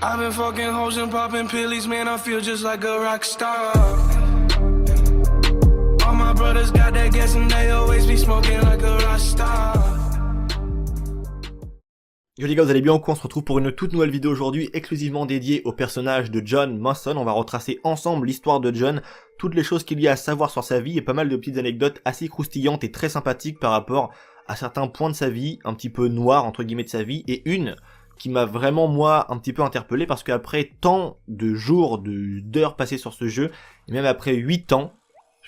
I've been fucking hoes and popping pillies, man, I feel just like a rock star. All my brothers got that gas and they always be smoking like a rock star. Yo les gars, vous allez bien ou quoi? On se retrouve pour une toute nouvelle vidéo aujourd'hui exclusivement dédiée au personnage de John Manson. On va retracer ensemble l'histoire de John, toutes les choses qu'il y a à savoir sur sa vie et pas mal de petites anecdotes assez croustillantes et très sympathiques par rapport à certains points de sa vie, un petit peu noirs entre guillemets de sa vie, et une qui m'a vraiment moi un petit peu interpellé parce qu'après tant de jours, d'heures passées sur ce jeu, et même après 8 ans,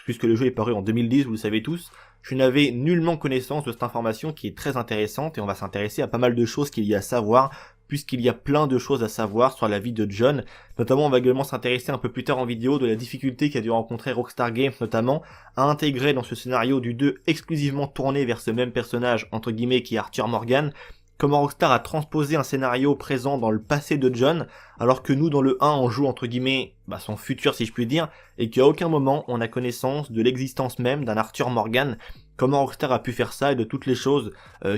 puisque le jeu est paru en 2010, vous le savez tous, je n'avais nullement connaissance de cette information qui est très intéressante et on va s'intéresser à pas mal de choses qu'il y a à savoir, puisqu'il y a plein de choses à savoir sur la vie de John. Notamment, on va également s'intéresser un peu plus tard en vidéo de la difficulté qu'a dû rencontrer Rockstar Games, notamment, à intégrer dans ce scénario du 2 exclusivement tourné vers ce même personnage, entre guillemets, qui est Arthur Morgan. Comment Rockstar a transposé un scénario présent dans le passé de John, alors que nous dans le 1 on joue entre guillemets son futur si je puis dire, et qu'à aucun moment on a connaissance de l'existence même d'un Arthur Morgan. Comment Rockstar a pu faire ça et de toutes les choses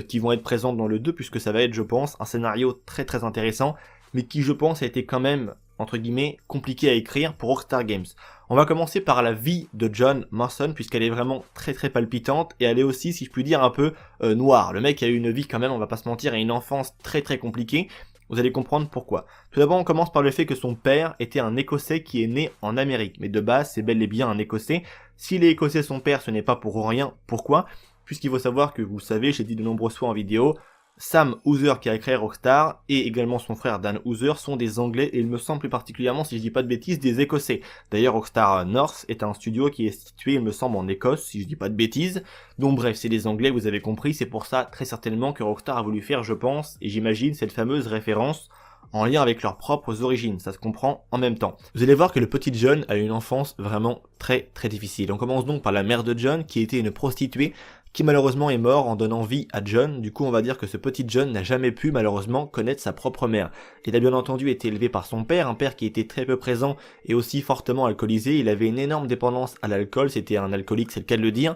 qui vont être présentes dans le 2, puisque ça va être je pense un scénario très très intéressant, mais qui je pense a été quand même entre guillemets compliqué à écrire pour Rockstar Games. On va commencer par la vie de John Manson, puisqu'elle est vraiment très très palpitante, et elle est aussi, si je puis dire, un peu noire. Le mec a eu une vie quand même, on va pas se mentir, et une enfance très très compliquée. Vous allez comprendre pourquoi. Tout d'abord, on commence par le fait que son père était un Écossais qui est né en Amérique, mais de base, c'est bel et bien un Écossais. S'il est Écossais son père, ce n'est pas pour rien. Pourquoi? Puisqu'il faut savoir que, vous savez, j'ai dit de nombreuses fois en vidéo, Sam Houser qui a créé Rockstar et également son frère Dan Houser sont des Anglais et il me semble plus particulièrement, si je dis pas de bêtises, des Écossais. D'ailleurs Rockstar North est un studio qui est situé il me semble en Écosse, si je dis pas de bêtises. Donc bref, c'est des Anglais, vous avez compris, c'est pour ça très certainement que Rockstar a voulu faire, je pense, et j'imagine, cette fameuse référence en lien avec leurs propres origines, ça se comprend en même temps. Vous allez voir que le petit John a une enfance vraiment très très difficile. On commence donc par la mère de John qui était une prostituée qui malheureusement est mort en donnant vie à John. Du coup on va dire que ce petit John n'a jamais pu malheureusement connaître sa propre mère. Il a bien entendu été élevé par son père, un père qui était très peu présent et aussi fortement alcoolisé. Il avait une énorme dépendance à l'alcool, c'était un alcoolique, c'est le cas de le dire.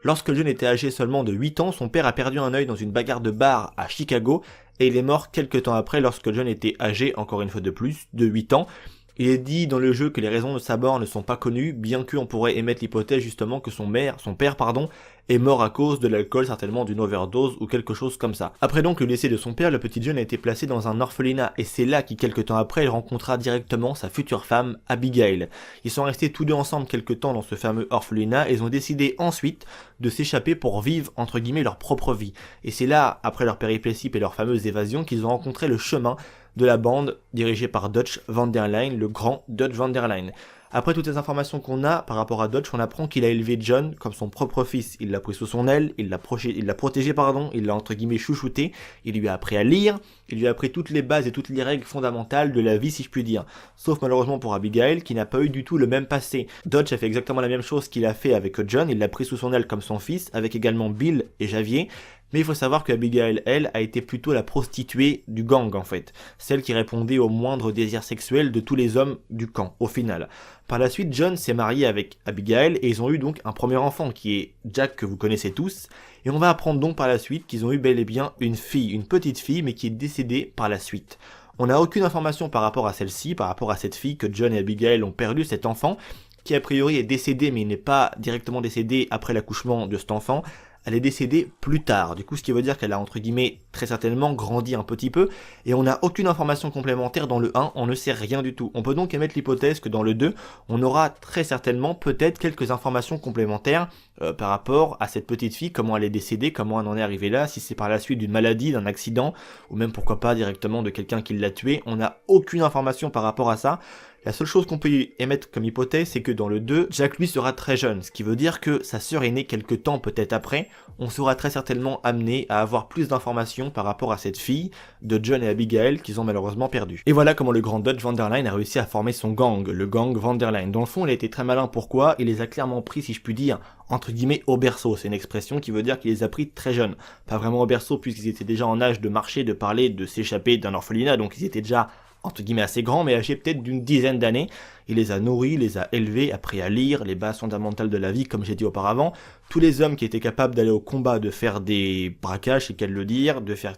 Lorsque John était âgé seulement de 8 ans, son père a perdu un œil dans une bagarre de bar à Chicago et il est mort quelques temps après lorsque John était âgé, encore une fois de plus, de 8 ans. Il est dit dans le jeu que les raisons de sa mort ne sont pas connues, bien qu'on pourrait émettre l'hypothèse justement que son père, est mort à cause de l'alcool, certainement d'une overdose ou quelque chose comme ça. Après donc le décès de son père, le petit John a été placé dans un orphelinat et c'est là qu'il quelques temps après il rencontra directement sa future femme Abigail. Ils sont restés tous deux ensemble quelques temps dans ce fameux orphelinat et ils ont décidé ensuite de s'échapper pour vivre entre guillemets leur propre vie. Et c'est là, après leur péripétie et leur fameuse évasion, qu'ils ont rencontré le chemin de la bande dirigée par Dutch Van Der Linde, le grand Dutch Van Der Linde. Après toutes les informations qu'on a par rapport à Dutch, on apprend qu'il a élevé John comme son propre fils. Il l'a pris sous son aile, il l'a protégé, il l'a entre guillemets chouchouté, il lui a appris à lire, il lui a appris toutes les bases et toutes les règles fondamentales de la vie si je puis dire. Sauf malheureusement pour Abigail qui n'a pas eu du tout le même passé. Dutch a fait exactement la même chose qu'il a fait avec John, il l'a pris sous son aile comme son fils, avec également Bill et Javier. Mais il faut savoir que Abigail, elle, a été plutôt la prostituée du gang en fait. Celle qui répondait aux moindres désirs sexuels de tous les hommes du camp, au final. Par la suite, John s'est marié avec Abigail et ils ont eu donc un premier enfant qui est Jack que vous connaissez tous. Et on va apprendre donc par la suite qu'ils ont eu bel et bien une fille, une petite fille mais qui est décédée par la suite. On n'a aucune information par rapport à celle-ci, par rapport à cette fille que John et Abigail ont perdu, cet enfant, qui a priori est décédé mais il n'est pas directement décédé après l'accouchement de cet enfant. Elle est décédée plus tard, du coup ce qui veut dire qu'elle a entre guillemets très certainement grandi un petit peu, et on n'a aucune information complémentaire dans le 1, on ne sait rien du tout. On peut donc émettre l'hypothèse que dans le 2, on aura très certainement peut-être quelques informations complémentaires par rapport à cette petite fille, comment elle est décédée, comment elle en est arrivée là, si c'est par la suite d'une maladie, d'un accident, ou même pourquoi pas directement de quelqu'un qui l'a tuée, on n'a aucune information par rapport à ça. La seule chose qu'on peut émettre comme hypothèse, c'est que dans le 2, Jack lui sera très jeune, ce qui veut dire que sa sœur est née quelques temps peut-être après, on sera très certainement amené à avoir plus d'informations par rapport à cette fille de John et Abigail qu'ils ont malheureusement perdu. Et voilà comment le grand Dutch Van Der Linde a réussi à former son gang, le gang Van Der Linde. Dans le fond, il a été très malin, pourquoi? Il les a clairement pris, si je puis dire, entre guillemets au berceau, c'est une expression qui veut dire qu'il les a pris très jeunes. Pas vraiment au berceau puisqu'ils étaient déjà en âge de marcher, de parler, de s'échapper d'un orphelinat, donc ils étaient déjà entre guillemets assez grands, mais âgés peut-être d'une dizaine d'années. Il les a nourris, les a élevés, appris à lire, les bases fondamentales de la vie, comme j'ai dit auparavant. Tous les hommes qui étaient capables d'aller au combat, de faire des braquages, c'est qu'elle le dire, de faire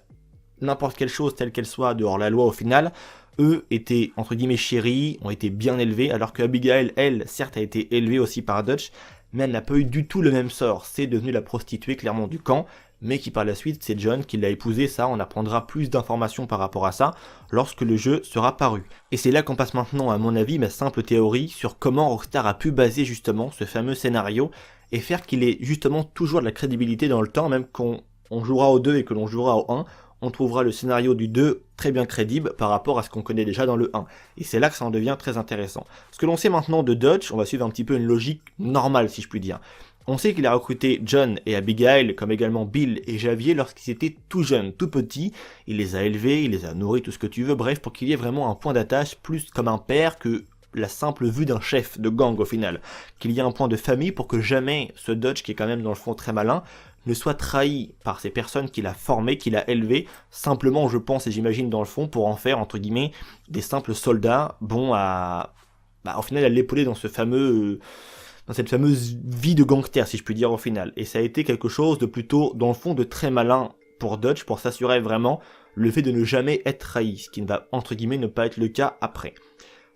n'importe quelle chose telle qu'elle soit dehors la loi au final, eux étaient entre guillemets chéris, ont été bien élevés, alors que Abigail, elle, certes a été élevée aussi par Dutch, mais elle n'a pas eu du tout le même sort. C'est devenu la prostituée clairement du camp, mais qui par la suite c'est John qui l'a épousée. Ça, on apprendra plus d'informations par rapport à ça lorsque le jeu sera paru. Et c'est là qu'on passe maintenant à mon avis ma simple théorie sur comment Rockstar a pu baser justement ce fameux scénario et faire qu'il ait justement toujours de la crédibilité dans le temps, même qu'on jouera au 2 et que l'on jouera au 1, on trouvera le scénario du 2 très bien crédible par rapport à ce qu'on connaît déjà dans le 1. Et c'est là que ça en devient très intéressant. Ce que l'on sait maintenant de Dutch, on va suivre un petit peu une logique normale si je puis dire. On sait qu'il a recruté John et Abigail, comme également Bill et Javier lorsqu'ils étaient tout jeunes, tout petits. Il les a élevés, il les a nourris, tout ce que tu veux, bref, pour qu'il y ait vraiment un point d'attache plus comme un père que la simple vue d'un chef de gang au final. Qu'il y ait un point de famille pour que jamais ce Dutch, qui est quand même dans le fond très malin, ne soit trahi par ces personnes qu'il a formées, qu'il a élevées, simplement je pense et j'imagine dans le fond pour en faire entre guillemets des simples soldats bons à, au final à l'épauler dans ce fameux, dans cette fameuse vie de gangster si je puis dire au final. Et ça a été quelque chose de plutôt dans le fond de très malin pour Dutch pour s'assurer vraiment le fait de ne jamais être trahi, ce qui ne va entre guillemets ne pas être le cas après.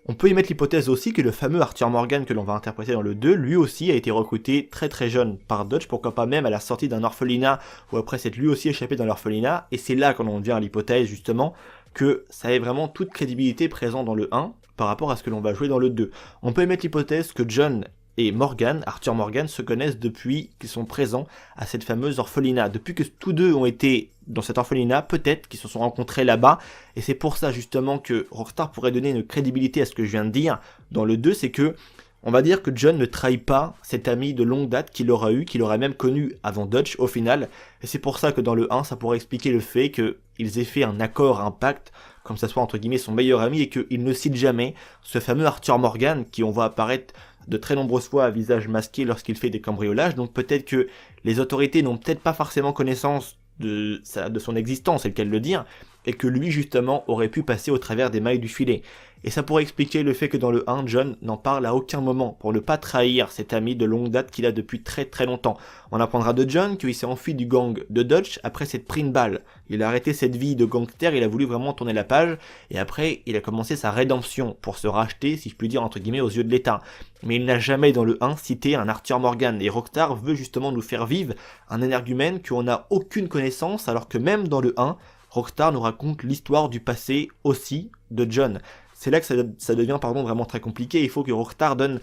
On peut y mettre l'hypothèse aussi que le fameux Arthur Morgan que l'on va interpréter dans le 2, lui aussi a été recruté très très jeune par Dutch, pourquoi pas même à la sortie d'un orphelinat, ou après s'être lui aussi échappé dans l'orphelinat, et c'est là qu'on en vient à l'hypothèse justement que ça ait vraiment toute crédibilité présente dans le 1 par rapport à ce que l'on va jouer dans le 2. On peut y mettre l'hypothèse que John et Morgan, Arthur Morgan, se connaissent depuis qu'ils sont présents à cette fameuse orphelinat. Depuis que tous deux ont été dans cet orphelinat, peut-être qu'ils se sont rencontrés là-bas, et c'est pour ça justement que Rockstar pourrait donner une crédibilité à ce que je viens de dire dans le 2, c'est que on va dire que John ne trahit pas cet ami de longue date qu'il aura eu, qu'il aurait même connu avant Dutch au final, et c'est pour ça que dans le 1, ça pourrait expliquer le fait qu'ils aient fait un accord, un pacte, comme ça soit entre guillemets son meilleur ami, et qu'il ne cite jamais ce fameux Arthur Morgan qui on voit apparaître de très nombreuses fois à visage masqué lorsqu'il fait des cambriolages, donc peut-être que les autorités n'ont peut-être pas forcément connaissance de son existence, c'est le cas de le dire, et que lui justement aurait pu passer au travers des mailles du filet. Et ça pourrait expliquer le fait que dans le 1, John n'en parle à aucun moment, pour ne pas trahir cet ami de longue date qu'il a depuis très très longtemps. On apprendra de John qu'il s'est enfui du gang de Dutch après s'être pris une balle. Il a arrêté cette vie de gangster, il a voulu vraiment tourner la page, et après il a commencé sa rédemption pour se racheter, si je puis dire entre guillemets, aux yeux de l'État. Mais il n'a jamais dans le 1 cité un Arthur Morgan, et Rockstar veut justement nous faire vivre un énergumène qu'on n'a aucune connaissance, alors que même dans le 1, Rockstar nous raconte l'histoire du passé aussi de John. C'est là que ça devient vraiment très compliqué. Il faut que Rockstar donne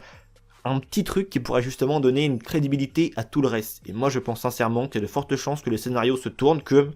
un petit truc qui pourrait justement donner une crédibilité à tout le reste. Et moi je pense sincèrement qu'il y a de fortes chances que le scénario se tourne que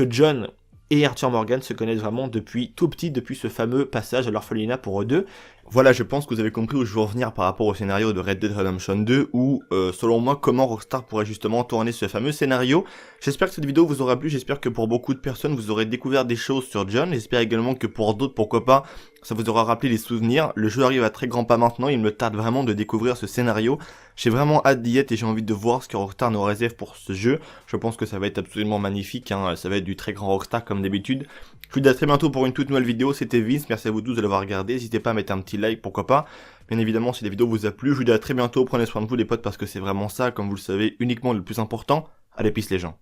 John et Arthur Morgan se connaissent vraiment depuis tout petit, depuis ce fameux passage à l'orphelinat pour eux deux. Voilà, je pense que vous avez compris où je veux en venir par rapport au scénario de Red Dead Redemption 2, ou selon moi, comment Rockstar pourrait justement tourner ce fameux scénario. J'espère que cette vidéo vous aura plu, j'espère que pour beaucoup de personnes vous aurez découvert des choses sur John, j'espère également que pour d'autres, pourquoi pas, ça vous aura rappelé les souvenirs. Le jeu arrive à très grands pas maintenant, il me tarde vraiment de découvrir ce scénario. J'ai vraiment hâte d'y être et j'ai envie de voir ce que Rockstar nous réserve pour ce jeu. Je pense que ça va être absolument magnifique, hein. Ça va être du très grand Rockstar comme d'habitude. Je vous dis à très bientôt pour une toute nouvelle vidéo, c'était Vince, merci à vous tous de l'avoir regardé, n'hésitez pas à mettre un petit like, pourquoi pas. Bien évidemment, si la vidéo vous a plu, je vous dis à très bientôt, prenez soin de vous les potes parce que c'est vraiment ça, comme vous le savez, uniquement le plus important. Allez, peace les gens.